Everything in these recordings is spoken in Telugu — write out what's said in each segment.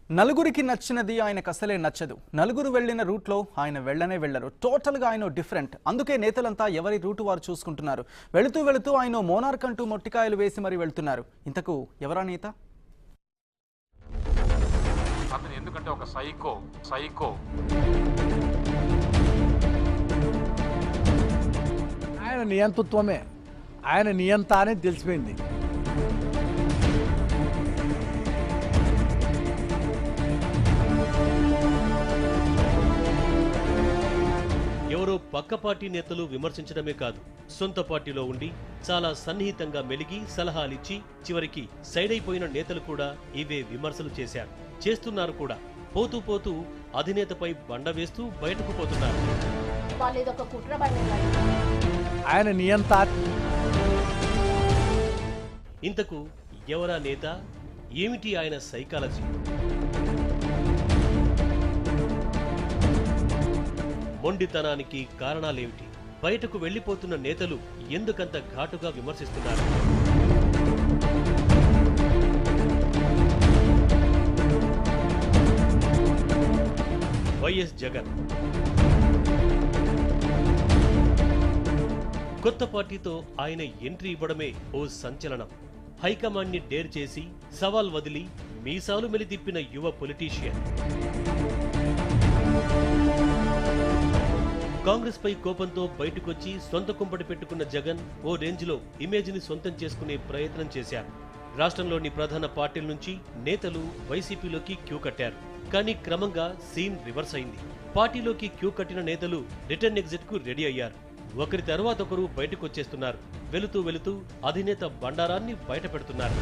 నలుగురికి నచ్చినది ఆయనకు అసలే నచ్చదు. నలుగురు వెళ్ళిన రూట్లో ఆయన వెళ్ళనే వెళ్ళరు. టోటల్గా ఆయన డిఫరెంట్. అందుకే నేతలంతా ఎవరి రూటు వారు చూసుకుంటున్నారు. వెళుతూ వెళుతూ ఆయన మోనార్క్ అంటూ మొట్టికాయలు వేసి మరీ వెళ్తున్నారు. ఇంతకు ఎవరా నేత? అతను ఎందుకంటే ఒక సైకో. ఆయన నియంతృత్వమే, ఆయన నియంత అనేది తెలిసిపోయింది. ఎవరో పక్క పార్టీ నేతలు విమర్శించడమే కాదు, సొంత పార్టీలో ఉండి చాలా సన్నిహితంగా మెలిగి సలహాలిచ్చి చివరికి సైడ్ అయిపోయిన నేతలు కూడా ఇవే విమర్శలు చేస్తున్నారు కూడా. పోతూ పోతూ అధినేతపై బండ వేస్తూ బయటకు పోతున్నారు. ఆయన నియంత. ఇంతకు ఎవరా నేత? ఏమిటి ఆయన సైకాలజీ? మొండితనానికి కారణాలేమిటి? బయటకు వెళ్లిపోతున్న నేతలు ఎందుకంత ఘాటుగా విమర్శిస్తున్నారు? వైఎస్ జగన్ కొత్త పార్టీతో ఆయన ఎంట్రీ ఇవ్వడమే ఓ సంచలనం. హైకమాండ్ ని డేర్ చేసి సవాల్ వదిలి మీసాలు మెలితిప్పిన యువ పొలిటీషియన్. కాంగ్రెస్ పై కోపంతో బయటకొచ్చి సొంత కుంపటి పెట్టుకున్న జగన్ ఓ రేంజ్ లో ఇమేజ్ ని సొంతం చేసుకునే ప్రయత్నం చేశారు. రాష్ట్రంలోని ప్రధాన పార్టీల నుంచి నేతలు వైసీపీలోకి క్యూ కట్టారు. కానీ క్రమంగా సీన్ రివర్స్ అయింది. పార్టీలోకి క్యూ కట్టిన నేతలు రిటర్న్ ఎగ్జిట్ కు రెడీ అయ్యారు. ఒకరి తర్వాత ఒకరు బయటకొచ్చేస్తున్నారు. వెళుతూ వెళుతూ అధినేత బండారాన్ని బయట పెడుతున్నారు.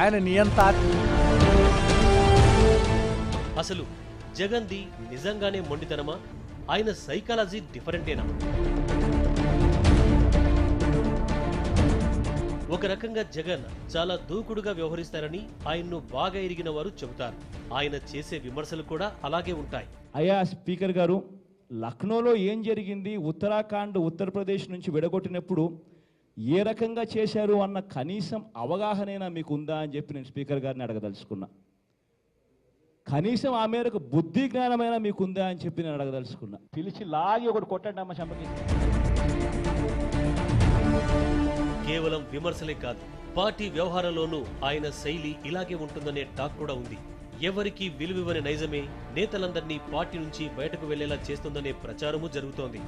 ఆయన నియంత. అసలు జగన్ది నిజంగానే మొండితనమా? ఆయన సైకాలజీ డిఫరెంటేనా? ఒక రకంగా జగన్ చాలా దూకుడుగా వ్యవహరిస్తారని ఆయన్ను బాగా ఎరిగిన వారు చెబుతారు. ఆయన చేసే విమర్శలు కూడా అలాగే ఉంటాయి. అయ్యా స్పీకర్ గారు, లక్నోలో ఏం జరిగింది, ఉత్తరాఖండ్ ఉత్తరప్రదేశ్ నుంచి విడగొట్టినప్పుడు ఏ రకంగా చేశారు అన్న కనీసం అవగాహనైనా మీకు ఉందా అని చెప్పి నేను స్పీకర్ గారిని అడగదలుచుకున్నా. కనీసం ఆ మేరకు బుద్ధి జ్ఞానమైనా మీకుందా అని చెప్పి నేను అడగదలుచుకున్నా. పిలిచి లాగి ఒకటి కొట్టండి అమ్మ చంపకి. కేవలం విమర్శలే కాదు, పార్టీ వ్యవహారంలోనూ ఆయన శైలి ఇలాగే ఉంటుందనే టాక్ కూడా ఉంది. ఎవరికి విలువివ్వని నైజమే నేతలందరినీ పార్టీ నుంచి బయటకు వెళ్లేలా చేస్తుందనే ప్రచారమూ జరుగుతోంది.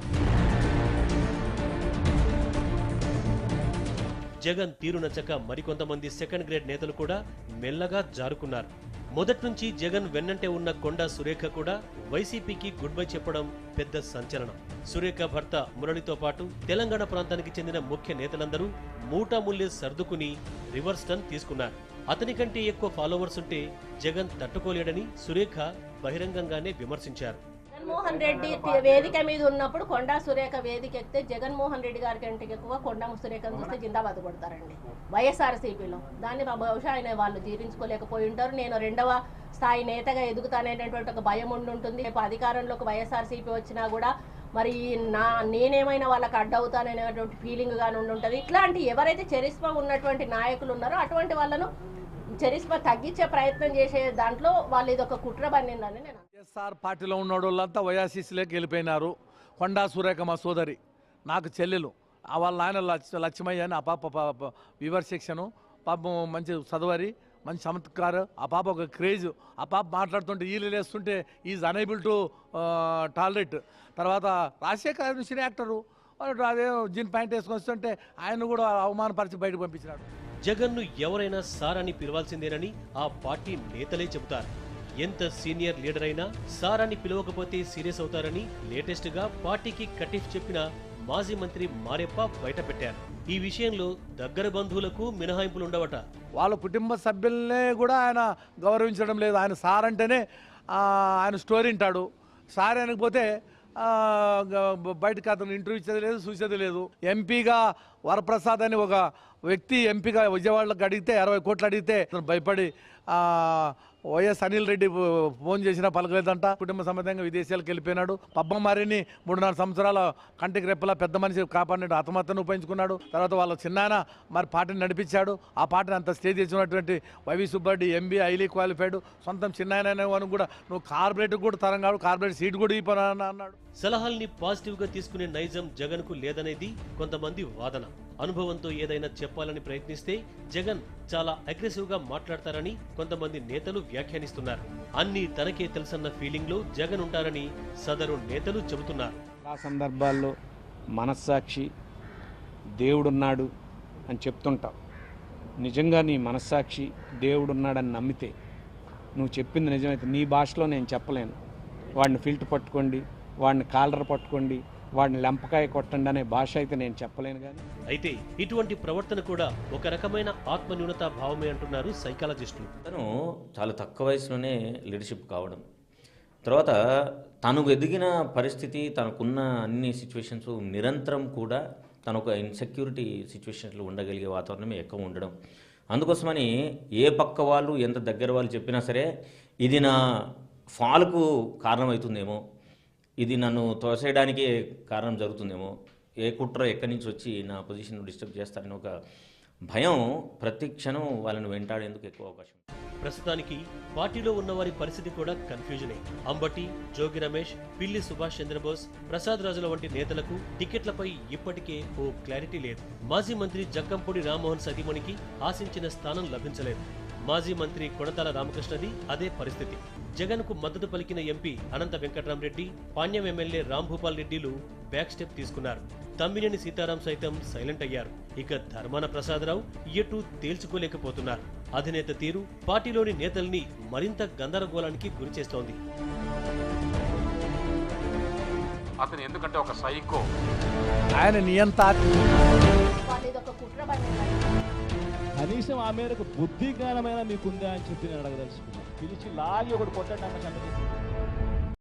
జగన్ తీరు నచ్చక మరికొంతమంది సెకండ్ గ్రేడ్ నేతలు కూడా మెల్లగా జారుకున్నారు. మొదటి నుంచి జగన్ వెన్నంటే ఉన్న కొండా సురేఖ కూడా వైసీపీకి గుడ్ బై చెప్పడం పెద్ద సంచలనం. సురేఖ భర్త మురళితో పాటు తెలంగాణ ప్రాంతానికి చెందిన ముఖ్య నేతలందరూ మూటాముల్లే సర్దుకుని రివర్స్ టర్న్ తీసుకున్నారు. అతని కంటే ఎక్కువ ఫాలోవర్స్ ఉంటే జగన్ తట్టుకోలేడని సురేఖ బహిరంగంగానే విమర్శించారు. జగన్మోహన్ రెడ్డి వేదిక మీద ఉన్నప్పుడు కొండా సురేఖ వేదిక ఎక్కితే జగన్మోహన్ రెడ్డి గారి కంటే ఎక్కువ కొండా సురేఖను చూస్తే జిందాబాద్ కొడతారండి వైఎస్ఆర్సీపీలో. దాన్ని బహుశా ఆయన వాళ్ళు జీర్ణించుకోలేకపోయి ఉంటారు. నేను రెండవ స్థాయి నేతగా ఎదుగుతాననేటువంటి ఒక భయం ఉండుంటుంది. అధికారంలోకి వైఎస్ఆర్సీపీ వచ్చినా కూడా మరి నేనేమైనా వాళ్ళకి అడ్డవుతాననేటువంటి ఫీలింగ్ గాని ఉండుంటది. ఇట్లాంటి ఎవరైతే చరిష్మా ఉన్నటువంటి నాయకులు ఉన్నారో అటువంటి వాళ్ళను చరిష్మా తగ్గించే ప్రయత్నం చేసే దాంట్లో వాళ్ళు ఇది ఒక కుట్ర పన్నిందని నేను. వైఎస్ఆర్ పార్టీలో ఉన్న వాళ్ళంతా వైఎస్ఆర్సీలోకి వెళ్ళిపోయినారు. కొండా సురేఖ మా సోదరి, నాకు చెల్లెలు. వాళ్ళ ఆయన లక్ష్మయ్య అని ఆ పాప వివర్ సెక్షను పాపం మంచి చదవరి, మంచి చమత్కారు. ఆ పాప ఒక క్రేజ్. ఆ పాప మాట్లాడుతుంటే ఈలు వేస్తుంటే ఈజ్ అనైబుల్ టు టాలరేట్. తర్వాత రాజశేఖర్ సినీ యాక్టరు, అదే జీన్ ప్యాంట్ వేసుకొని వస్తుంటే ఆయన కూడా అవమానపరిచి బయటకు పంపించినాడు. జగన్ను ఎవరైనా సార్ అని పిలవాల్సిందేనని ఆ పార్టీ నేతలే చెబుతారు. ఎంత సీనియర్ లీడర్ అయినా సార్ అని పిలవకపోతే సీరియస్ అవుతారని లేటెస్ట్ గా పార్టీకి కటిఫ్ చెప్పిన మాజీ మంత్రి మారెప్ప బయటపెట్టారు. ఈ విషయంలో దగ్గర బంధువులకు మినహాయింపులుండవట. వాళ్ళ కుటుంబ సభ్యులనే కూడా ఆయన గౌరవించడం లేదు. ఆయన సార్ అంటేనే ఆయన స్టోరీ వింటాడు. సార్ అనకపోతే బయటకు అతను ఇంటర్వ్యూ ఇచ్చేది లేదు, చూసేది లేదు. ఎంపీగా వరప్రసాద్ అని ఒక వ్యక్తి ఎంపీగా విజయవాడలోకి అడిగితే 60 కోట్లు అడిగితే భయపడి వైఎస్ అనిల్ రెడ్డి ఫోన్ చేసినా పలకలేదంట. కుటుంబ సమేతంగా విదేశాలకు వెళ్ళిపోయినాడు. పబ్బం మారిని 3-4 సంవత్సరాల కంటికి రెప్పలా పెద్ద మనిషి కాపాడినాడు, ఆత్మహత్యను ఉపయోగించుకున్నాడు. తర్వాత వాళ్ళ చిన్నాయన మరి పార్టీని నడిపించాడు. ఆ పార్టీని అంత స్టేజ్ ఇచ్చినటువంటి Y V Subba Reddy MP highly qualified, సొంతం చిన్నాయన అని కూడా నువ్వు కార్పొరేట్ కూడా తరం కాడు, కార్పొరేట్ సీట్ కూడా ఇవ్వను అన్నాడు. సలహాల్ని పాజిటివ్ గా తీసుకునే నైజం జగన్ కు లేదనేది కొంతమంది వాదన. అనుభవంతో ఏదైనా చెప్పాలని ప్రయత్నిస్తే జగన్ చాలా అగ్రెసివ్ గా మాట్లాడతారని కొంతమంది నేతలు వ్యాఖ్యానిస్తున్నారు. అన్ని తనకే తెలుసన్న ఫీలింగ్ లో జగన్ ఉంటారని సదరు నేతలు చెబుతున్నారు. ఆ సందర్భాల్లో మనస్సాక్షి దేవుడున్నాడు అని చెప్తుంటావు. నిజంగా నీ మనస్సాక్షి దేవుడున్నాడని నమ్మితే, నువ్వు చెప్పింది నిజమైతే, నీ భాషలో నేను చెప్పలేను. వాడిని ఫిల్టర్ పట్టుకోండి, వాడిని కాలర్ పట్టుకోండి, వాడిని లెంపకాయ కొట్టండి అనే భాష అయితే నేను చెప్పలేను. కానీ అయితే ఇటువంటి ప్రవర్తన కూడా ఒక రకమైన ఆత్మన్యూనతా భావమే అంటున్నారు సైకాలజిస్టులు. తను చాలా తక్కువ వయసులోనే లీడర్షిప్ కావడం, తర్వాత తను ఎదిగిన పరిస్థితి, తనకున్న అన్ని సిచ్యువేషన్స్ నిరంతరం కూడా తను ఒక ఇన్సెక్యూరిటీ సిచ్యువేషన్స్లో ఉండగలిగే వాతావరణమే ఎక్కువ ఉండడం. అందుకోసమని ఏ పక్క వాళ్ళు ఎంత దగ్గర వాళ్ళు చెప్పినా సరే ఇది నా ఫాల్కు కారణమవుతుందేమో, ఇది నన్ను తోసేయడానికి కారణం జరుగుతుందేమో, ఏ కుట్ర ఎక్కడి నుంచి వచ్చి నా పొజిషన్ డిస్టర్బ్ చేస్తారని ఒక భయం ప్రతి క్షణం వాళ్ళని వెంటాడేందుకు ఎక్కువ అవకాశం. ప్రస్తుతానికి పార్టీలో ఉన్నవారి పరిస్థితి కూడా కన్ఫ్యూజనే. అంబటి, జోగి రమేష్, పిల్లి సుభాష్ చంద్రబోస్, ప్రసాద్ రాజుల వంటి నేతలకు టికెట్లపై ఇప్పటికే ఓ క్లారిటీ లేదు. మాజీ మంత్రి జక్కంపూడి రామ్మోహన్ సతీమణికి ఆశించిన స్థానం లభించలేదు. మాజీ మంత్రి కొణతాల రామకృష్ణది అదే పరిస్థితి. జగన్ కు మద్దతు పలికిన ఎంపీ అనంత వెంకట్రామరెడ్డి, పాణ్యం ఎమ్మెల్యే రాంభూపాల్ రెడ్డిలు బ్యాక్ స్టెప్ తీసుకున్నారు. తమ్మినేని సీతారాం సైతం సైలెంట్ అయ్యారు. ఇక ధర్మాన ప్రసాదరావు ఎటూ తేల్చుకోలేకపోతున్నారు. అధినేత తీరు పార్టీలోని నేతల్ని మరింత గందరగోళానికి గురిచేస్తోంది. అతను ఎందుకంటే ఒక సైకో. ఆయన నియంత వాళ్ళు ఇదొక కుట్ర పని. కనీసం ఆ మేరకు బుద్ధి జ్ఞానమైనా మీకుందా అని చెప్పి నేను అడగదలుచుకున్నాను. పిలిచి లాగి ఒకటి కొట్టండి అన్న సంగతి